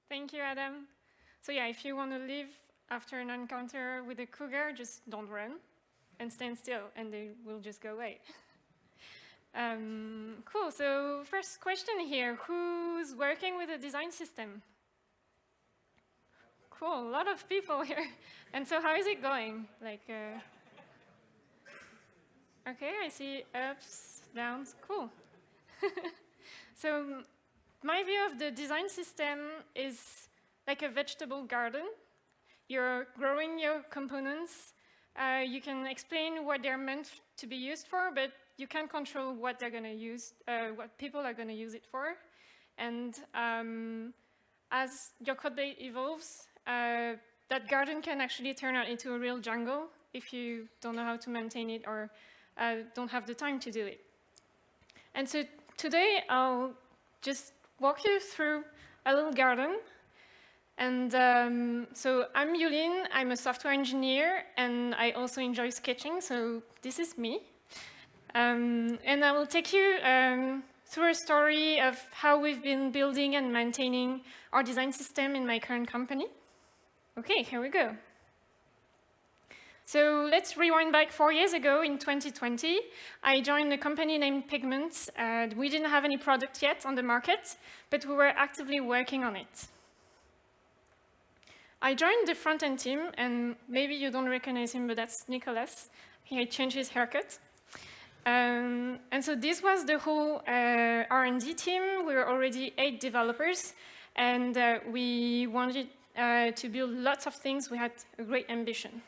Thank you, Adam. So yeah, if you want to live after an encounter with a cougar, just don't run and stand still, and they will just go away. Cool, so first question here, who's working with a design system? Cool, a lot of people here. And so how is it going? Okay, I see ups, downs, cool. So my view of the design system is like a vegetable garden. You're growing your components. You can explain what they're meant to be used for, but you can't control what they're going to use, what people are going to use it for. And as your code base evolves, that garden can actually turn out into a real jungle if you don't know how to maintain it or don't have the time to do it. And so today, I'll just walk you through a little garden. And so I'm Yulin, I'm a software engineer, and I also enjoy sketching, so this is me. And I will take you through a story of how we've been building and maintaining our design system in my current company. Okay, here we go. So let's rewind back 4 years ago in 2020. I joined a company named Pigment. We didn't have any product yet on the market, but we were actively working on it. I joined the front-end team, and maybe you don't recognize him, but that's Nicholas. He changed his haircut. And so this was the whole R&D team. We were already 8 developers, and we wanted to build lots of things. We had a great ambition.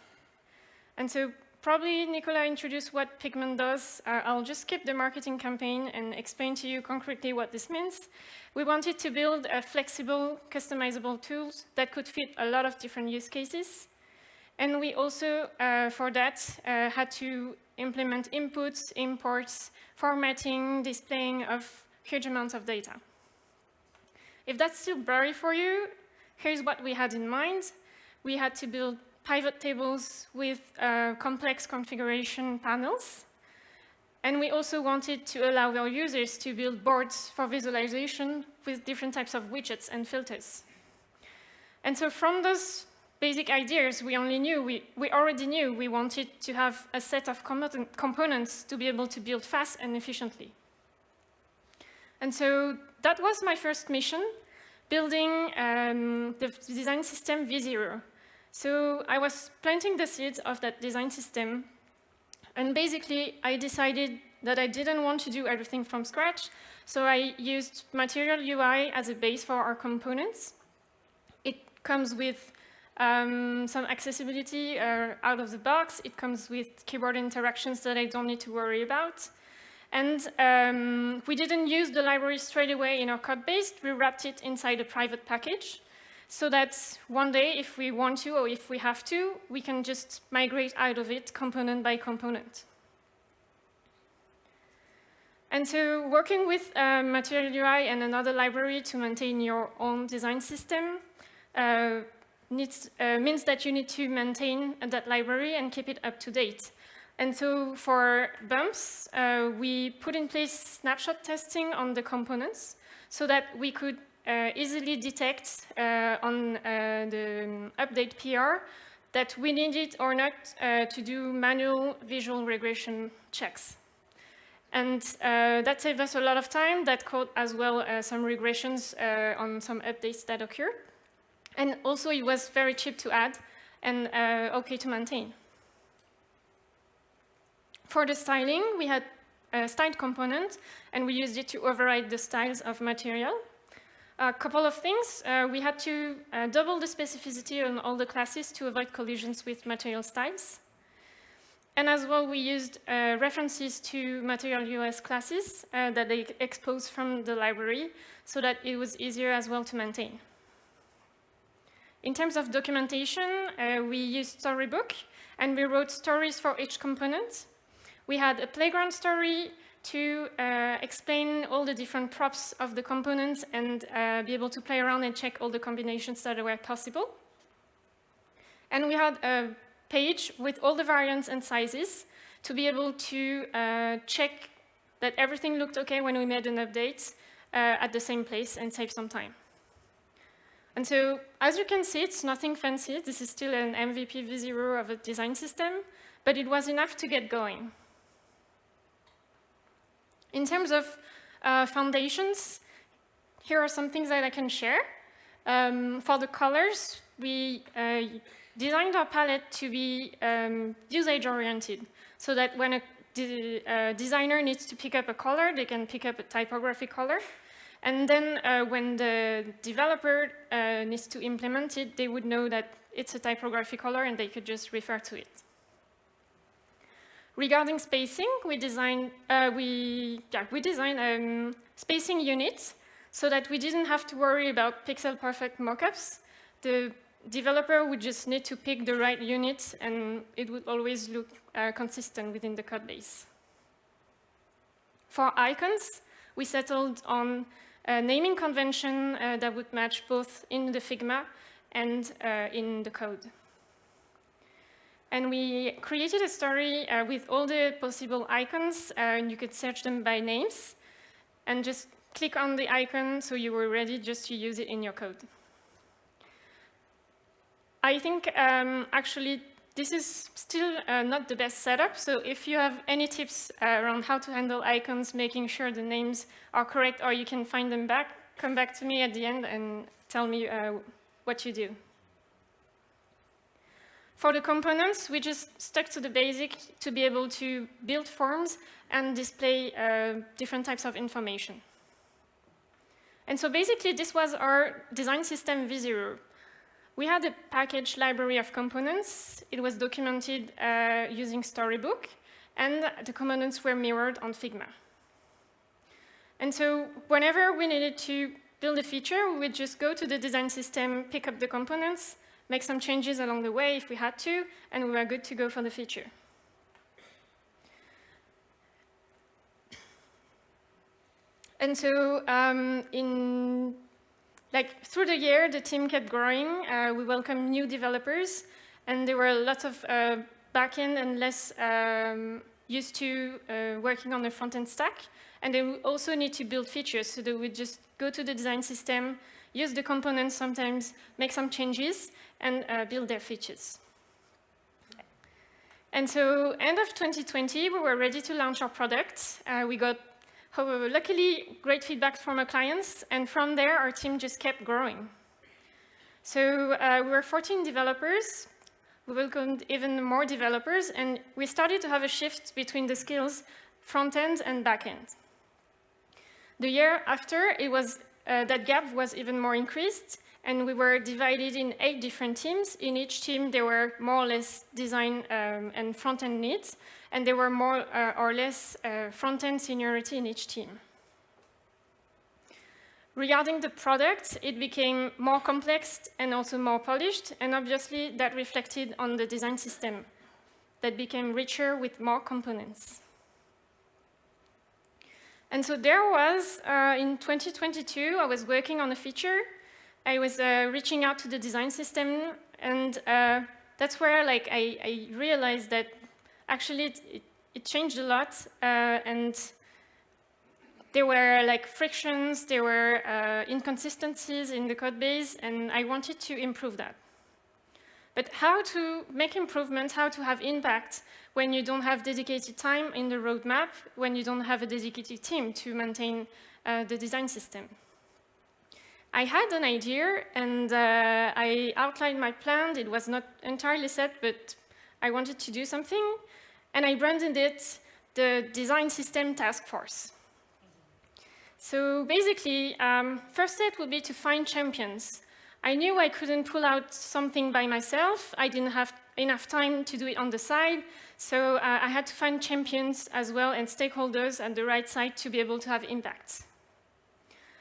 And so probably Nicola introduced what Pigment does. I'll just skip the marketing campaign and explain to you concretely what this means. We wanted to build a flexible, customizable tools that could fit a lot of different use cases. And we also, for that, had to implement inputs, imports, formatting, displaying of huge amounts of data. If that's still blurry for you, here's what we had in mind. We had to build pivot tables with complex configuration panels. And we also wanted to allow our users to build boards for visualization with different types of widgets and filters. And so from those basic ideas, we already knew we wanted to have a set of components to be able to build fast and efficiently. And so that was my first mission, building the design system V0. So I was planting the seeds of that design system, and basically I decided that I didn't want to do everything from scratch, so I used Material UI as a base for our components. It comes with some accessibility out of the box. It comes with keyboard interactions that I don't need to worry about. And we didn't use the library straight away in our code base. We wrapped it inside a private package, so that one day, if we want to or if we have to, we can just migrate out of it component by component. And so working with Material UI and another library to maintain your own design system means that you need to maintain that library and keep it up to date. And so for bumps, we put in place snapshot testing on the components so that we could easily detect on the update PR that we need it or not to do manual visual regression checks. And that saved us a lot of time. That caught as well some regressions on some updates that occur. And also it was very cheap to add and okay to maintain. For the styling, we had a styled component, and we used it to override the styles of material. A couple of things. We had to double the specificity on all the classes to avoid collisions with material styles. And as well, we used references to material US classes that they expose from the library so that it was easier as well to maintain. In terms of documentation, we used Storybook, and we wrote stories for each component. We had a playground story to explain all the different props of the components and be able to play around and check all the combinations that were possible. And we had a page with all the variants and sizes to be able to check that everything looked okay when we made an update at the same place and save some time. And so, as you can see, it's nothing fancy. This is still an MVP V0 of a design system, but it was enough to get going. In terms of foundations, here are some things that I can share. For the colors, we designed our palette to be usage-oriented, so that when a designer needs to pick up a color, they can pick up a typography color. And then when the developer needs to implement it, they would know that it's a typography color and they could just refer to it. Regarding spacing, we designed spacing units so that we didn't have to worry about pixel-perfect mockups. The developer would just need to pick the right unit, and it would always look consistent within the code base. For icons, we settled on a naming convention that would match both in the Figma and in the code. And we created a story with all the possible icons, and you could search them by names, and just click on the icon so you were ready just to use it in your code. I think actually this is still not the best setup, so if you have any tips around how to handle icons, making sure the names are correct, or you can find them back, come back to me at the end and tell me what you do. For the components, we just stuck to the basic to be able to build forms and display different types of information. And so basically, this was our design system V0. We had a package library of components. It was documented using Storybook, and the components were mirrored on Figma. And so whenever we needed to build a feature, we would just go to the design system, pick up the components, make some changes along the way if we had to, and we were good to go for the feature. And so through the year, the team kept growing. We welcomed new developers, and there were a lot of backend and less used to working on the front-end stack. And they would also need to build features, so they would just go to the design system, use the components sometimes, make some changes, and build their features. And so end of 2020, we were ready to launch our product. We got, however, luckily, great feedback from our clients, and from there, our team just kept growing. So we were 14 developers. We welcomed even more developers, and we started to have a shift between the skills front-end and back-end. The year after, that gap was even more increased, and we were divided in 8 different teams. In each team, there were more or less design and front-end needs, and there were more or less front-end seniority in each team. Regarding the product, it became more complex and also more polished, and obviously that reflected on the design system that became richer with more components. And so there was, in 2022, I was working on a feature. I was reaching out to the design system, and that's where I realized that actually it changed a lot, and there were frictions, there were inconsistencies in the code base, and I wanted to improve that. But how to make improvements, how to have impact when you don't have dedicated time in the roadmap, when you don't have a dedicated team to maintain the design system? I had an idea, and I outlined my plan. It was not entirely set, but I wanted to do something, and I branded it the Design System Task Force. So basically, first step would be to find champions. I knew I couldn't pull out something by myself. I didn't have enough time to do it on the side, so I had to find champions as well and stakeholders at the right side to be able to have impact.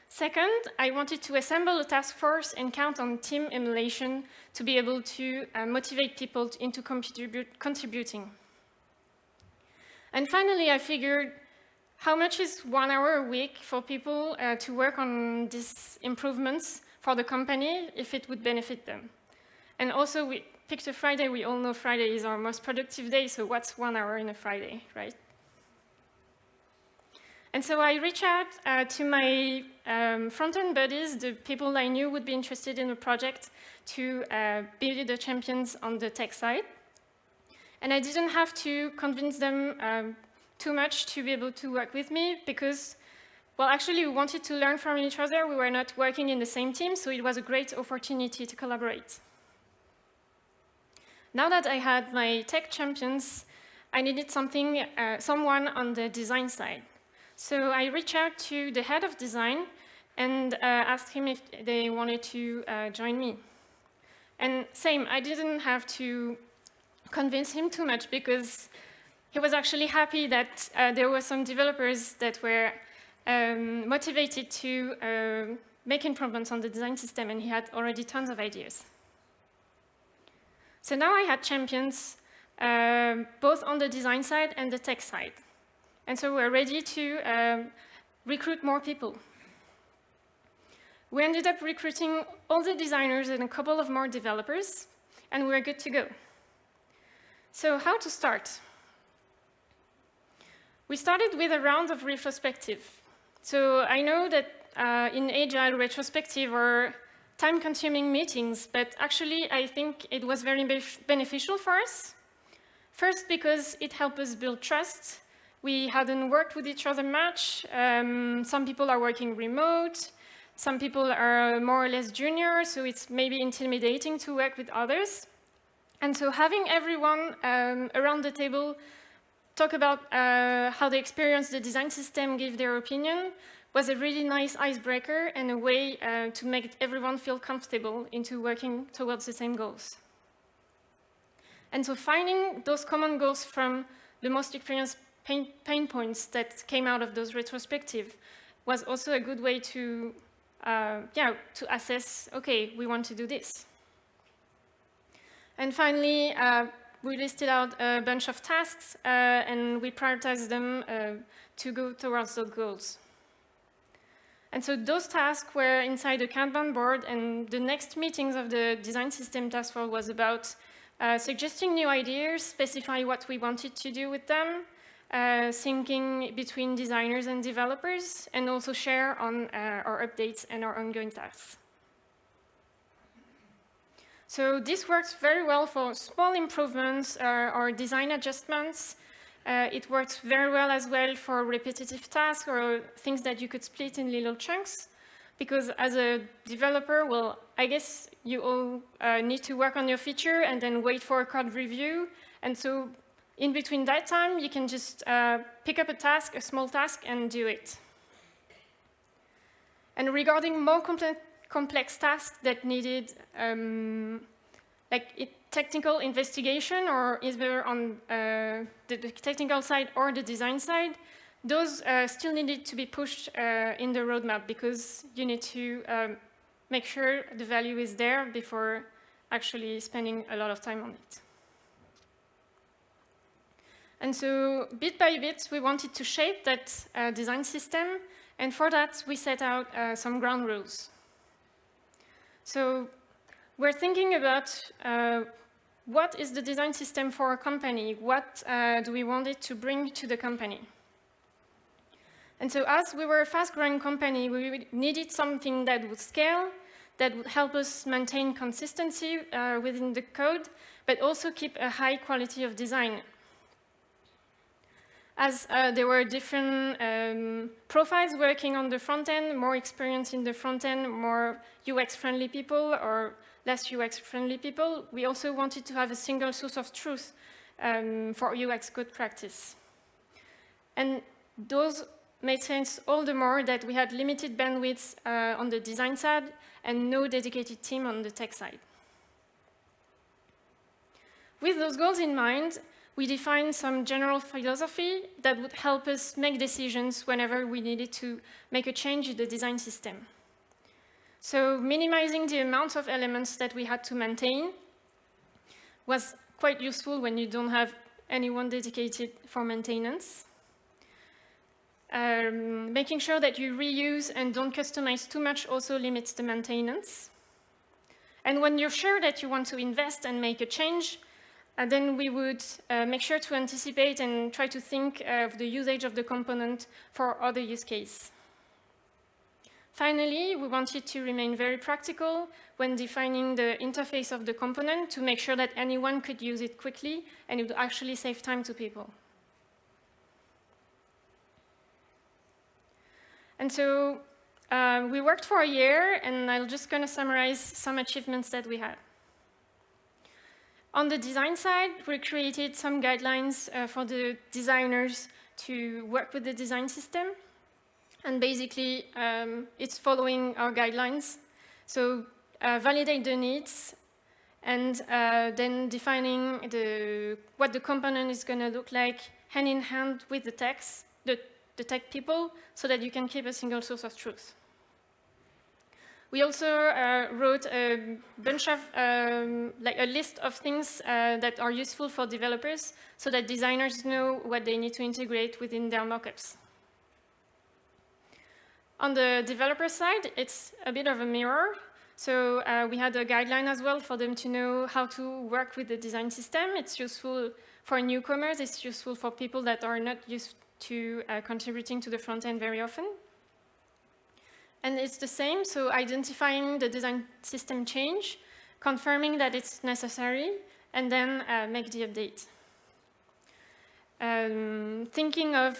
Second, I wanted to assemble a task force and count on team emulation to be able to motivate people into contributing. And finally, I figured, how much is 1 hour a week for people to work on these improvements for the company if it would benefit them? And also, we picked a Friday. We all know Friday is our most productive day, so what's 1 hour in a Friday, right? And so I reached out to my front-end buddies, the people I knew would be interested in the project, to be the champions on the tech side. And I didn't have to convince them too much to be able to work with me because, well, actually, we wanted to learn from each other. We were not working in the same team, so it was a great opportunity to collaborate. Now that I had my tech champions, I needed someone on the design side. So I reached out to the head of design and asked him if they wanted to join me. And same, I didn't have to convince him too much because he was actually happy that there were some developers that were motivated to make improvements on the design system, and he had already tons of ideas. So now I had champions both on the design side and the tech side. And so we're ready to recruit more people. We ended up recruiting all the designers and a couple of more developers, and we're good to go. So how to start? We started with a round of retrospective. So I know that in Agile, retrospective are time-consuming meetings, but actually I think it was very beneficial for us. First, because it helped us build trust. We hadn't worked with each other much. Some people are working remote. Some people are more or less junior, so it's maybe intimidating to work with others. And so having everyone around the table talk about how they experience the design system, give their opinion, was a really nice icebreaker and a way to make everyone feel comfortable into working towards the same goals. And so finding those common goals from the most experienced pain points that came out of those retrospective was also a good way to assess, okay, we want to do this. And finally, we listed out a bunch of tasks and we prioritized them to go towards those goals. And so those tasks were inside a Kanban board, and the next meetings of the design system task force was about suggesting new ideas, specify what we wanted to do with them, syncing between designers and developers, and also share on our updates and our ongoing tasks. So this works very well for small improvements or design adjustments. It works very well as well for repetitive tasks or things that you could split in little chunks. Because as a developer, well, I guess you all need to work on your feature and then wait for a code review. And so in between that time, you can just pick up a task, a small task, and do it. And regarding more complex tasks that needed technical investigation, or either on the technical side or the design side, those still needed to be pushed in the roadmap because you need to make sure the value is there before actually spending a lot of time on it. And so bit by bit, we wanted to shape that design system, and for that, we set out some ground rules. So we're thinking about what is the design system for a company? What do we want it to bring to the company? And so as we were a fast-growing company, we needed something that would scale, that would help us maintain consistency within the code, but also keep a high quality of design. As there were different profiles working on the front end, more experience in the front end, more UX-friendly people or less UX-friendly people, we also wanted to have a single source of truth for UX good practice. And those made sense all the more that we had limited bandwidth on the design side and no dedicated team on the tech side. With those goals in mind, we defined some general philosophy that would help us make decisions whenever we needed to make a change in the design system. So minimizing the amount of elements that we had to maintain was quite useful when you don't have anyone dedicated for maintenance. Making sure that you reuse and don't customize too much also limits the maintenance. And when you're sure that you want to invest and make a change, then we would make sure to anticipate and try to think of the usage of the component for other use cases. Finally, we wanted to remain very practical when defining the interface of the component to make sure that anyone could use it quickly and it would actually save time to people. And so we worked for a year, and I'm just going to summarize some achievements that we had. On the design side, we created some guidelines for the designers to work with the design system. And basically, it's following our guidelines. So validate the needs, and then defining what the component is going to look like hand in hand with the text, the tech people, so that you can keep a single source of truth. We also wrote a bunch of, like a list of things that are useful for developers so that designers know what they need to integrate within their mockups. On the developer side, it's a bit of a mirror. So we had a guideline as well for them to know how to work with the design system. It's useful for newcomers. It's useful for people that are not used to contributing to the front end very often. And it's the same, so identifying the design system change, confirming that it's necessary, and then make the update. Thinking of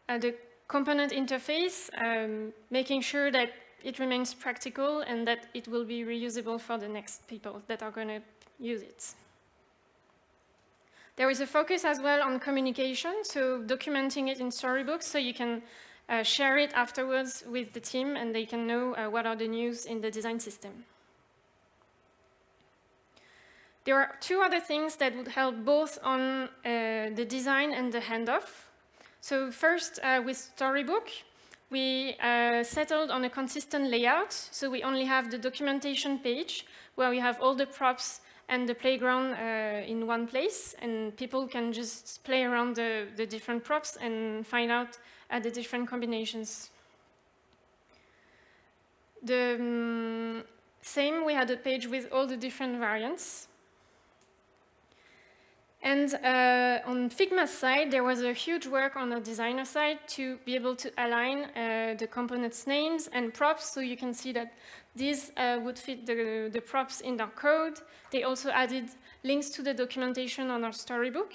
the component interface, making sure that it remains practical and that it will be reusable for the next people that are going to use it. There is a focus as well on communication, so documenting it in storybooks so you can share it afterwards with the team and they can know what are the news in the design system. There are two other things that would help both on the design and the handoff. So first, with Storybook, we settled on a consistent layout. So we only have the documentation page where we have all the props and the playground in one place, and people can just play around the different props and find out the different combinations. The same, we had a page with all the different variants. And on Figma's side, there was a huge work on the designer side to be able to align the components' names and props, so you can see that these would fit the props in our code. They also added links to the documentation on our storybook.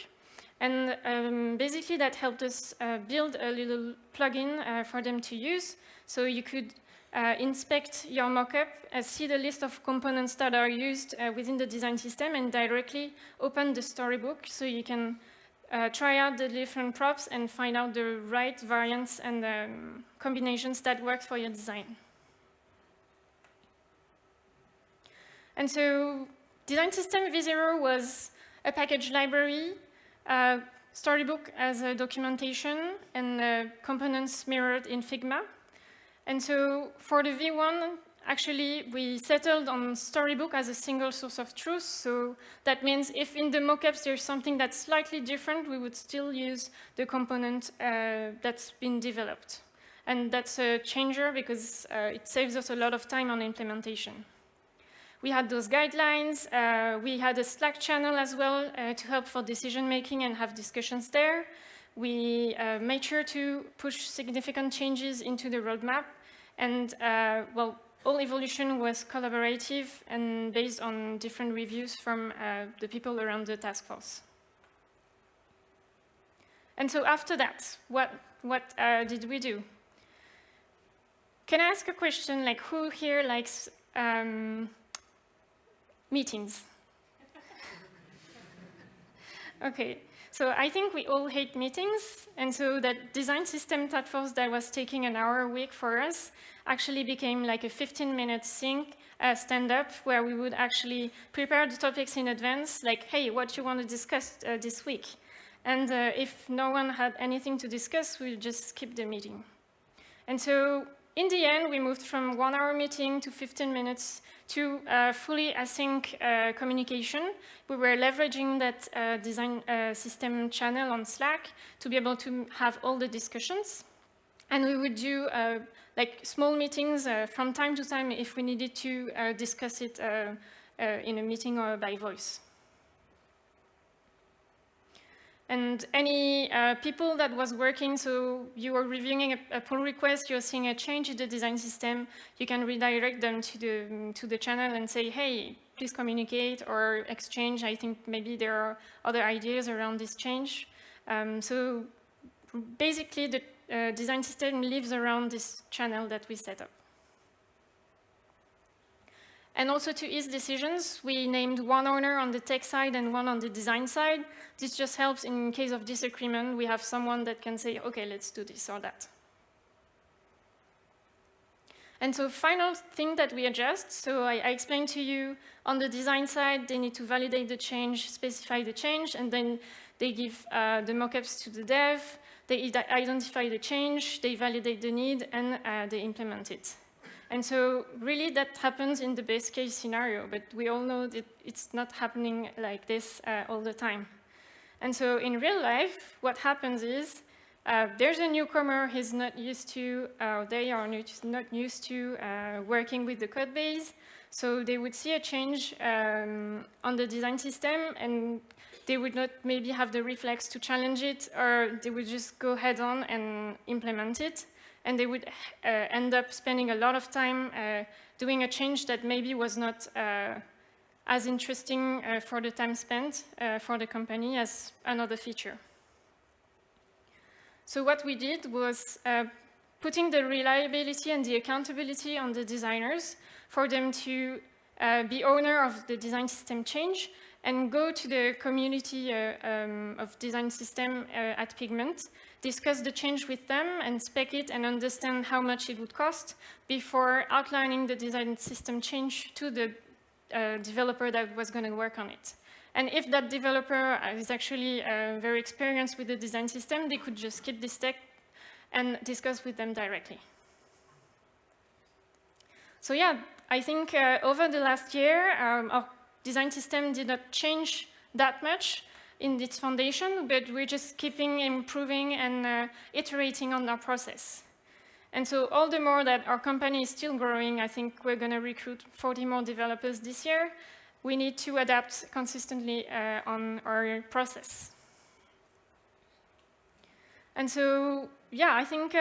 And basically, that helped us build a little plugin for them to use, so you could inspect your mockup, see the list of components that are used within the design system, and directly open the storybook so you can try out the different props and find out the right variants and combinations that work for your design. And so design system v0 was a package library, storybook as a documentation, and components mirrored in Figma. And so for the V1, actually, we settled on Storybook as a single source of truth. So that means if in the mockups there's something that's slightly different, we would still use the component that's been developed. And that's a changer because it saves us a lot of time on implementation. We had those guidelines. We had a Slack channel as well to help for decision making and have discussions there. We made sure to push significant changes into the roadmap. And, well, all evolution was collaborative and based on different reviews from the people around the task force. And so after that, what did we do? Can I ask a question, like who here likes meetings? Okay. So I think we all hate meetings, and so that design system task force that was taking an hour a week for us actually became like a 15-minute stand-up where we would actually prepare the topics in advance, like, hey, what do you want to discuss this week? And if no one had anything to discuss, we'll just skip the meeting. And so in the end, we moved from 1 hour meeting to 15 minutes to fully async communication. We were leveraging that design system channel on Slack to be able to have all the discussions. And we would do like small meetings from time to time if we needed to discuss it in a meeting or by voice. And any people that was working, so you were reviewing a pull request, you're seeing a change in the design system, you can redirect them to the channel and say, hey, please communicate or exchange. I think maybe there are other ideas around this change. So basically, the design system lives around this channel that we set up. And also to ease decisions, we named one owner on the tech side and one on the design side. This just helps in case of disagreement. We have someone that can say, okay, let's do this or that. And so final thing that we adjust, so I explained to you on the design side, they need to validate the change, specify the change, and then they give the mockups to the dev, they identify the change, they validate the need, and they implement it. And so really that happens in the best case scenario, but we all know that it's not happening like this all the time. And so in real life, what happens is there's a newcomer, he's not used to, they are not used to working with the code base. So they would see a change on the design system and they would not maybe have the reflex to challenge it, or they would just go head on and implement it. And they would end up spending a lot of time doing a change that maybe was not as interesting for the time spent for the company as another feature. So what we did was putting the reliability and the accountability on the designers for them to be owner of the design system change and go to the community of design system at Pigment, discuss the change with them and spec it and understand how much it would cost before outlining the design system change to the developer that was going to work on it. And if that developer is actually very experienced with the design system, they could just skip this step and discuss with them directly. So yeah, I think over the last year, our design system did not change that much in its foundation, but we're just keeping improving and iterating on our process. And so all the more that our company is still growing, I think we're going to recruit 40 more developers this year. We need to adapt consistently on our process. And so, yeah, I think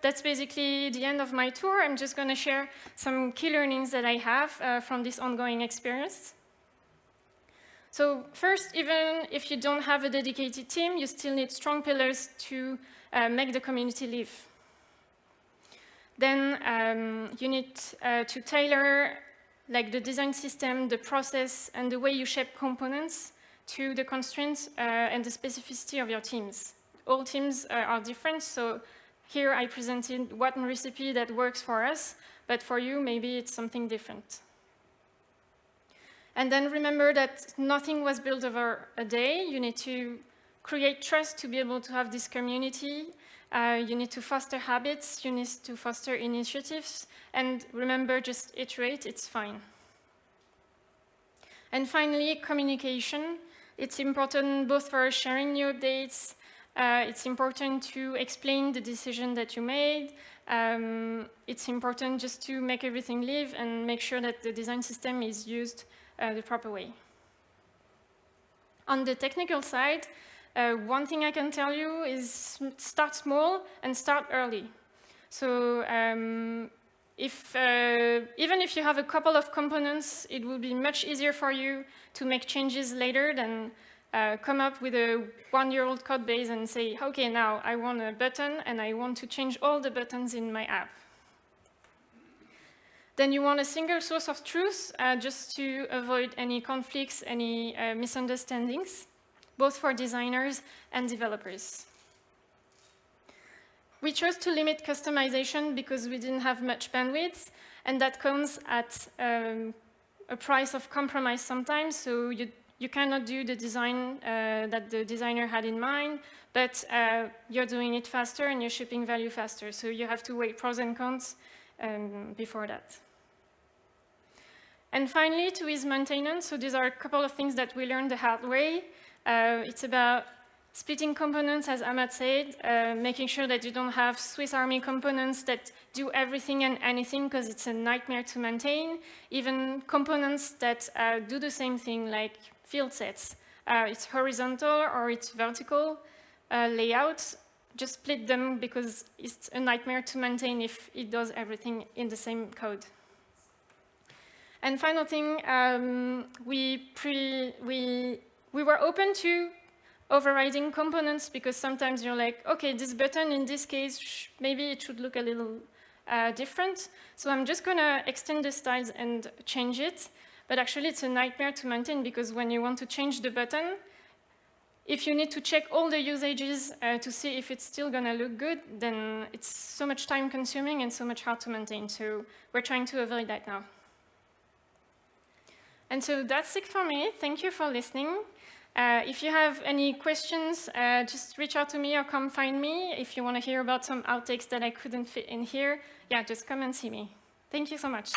that's basically the end of my tour. I'm just going to share some key learnings that I have from this ongoing experience. So first, even if you don't have a dedicated team, you still need strong pillars to make the community live. Then you need to tailor like the design system, the process, and the way you shape components to the constraints and the specificity of your teams. All teams are different, so here I presented one recipe that works for us, but for you, maybe it's something different. And then remember that nothing was built over a day. You need to create trust to be able to have this community. You need to foster habits. You need to foster initiatives. And remember, just iterate, it's fine. And finally, communication. It's important both for sharing new updates. It's important to explain the decision that you made. It's important just to make everything live and make sure that the design system is used the proper way. On the technical side, one thing I can tell you is start small and start early. So even if you have a couple of components, it will be much easier for you to make changes later than come up with a one-year-old code base and say, okay, now I want a button and I want to change all the buttons in my app. Then you want a single source of truth just to avoid any conflicts, any misunderstandings, both for designers and developers. We chose to limit customization because we didn't have much bandwidth, and that comes at a price of compromise sometimes, so you cannot do the design that the designer had in mind, but you're doing it faster and you're shipping value faster, so you have to weigh pros and cons before that. And finally, to ease maintenance, so these are a couple of things that we learned the hard way. It's about splitting components, as Ahmad said, making sure that you don't have Swiss Army components that do everything and anything, because it's a nightmare to maintain. Even components that do the same thing, like field sets, it's horizontal or it's vertical layout, just split them because it's a nightmare to maintain if it does everything in the same code. And final thing, we were open to overriding components because sometimes you're like, okay, this button in this case, maybe it should look a little different. So I'm just going to extend the styles and change it. But actually, it's a nightmare to maintain because when you want to change the button, if you need to check all the usages to see if it's still going to look good, then it's so much time consuming and so much hard to maintain. So we're trying to avoid that now. And so that's it for me. Thank you for listening. If you have any questions, just reach out to me or come find me. If you want to hear about some outtakes that I couldn't fit in here, yeah, just come and see me. Thank you so much.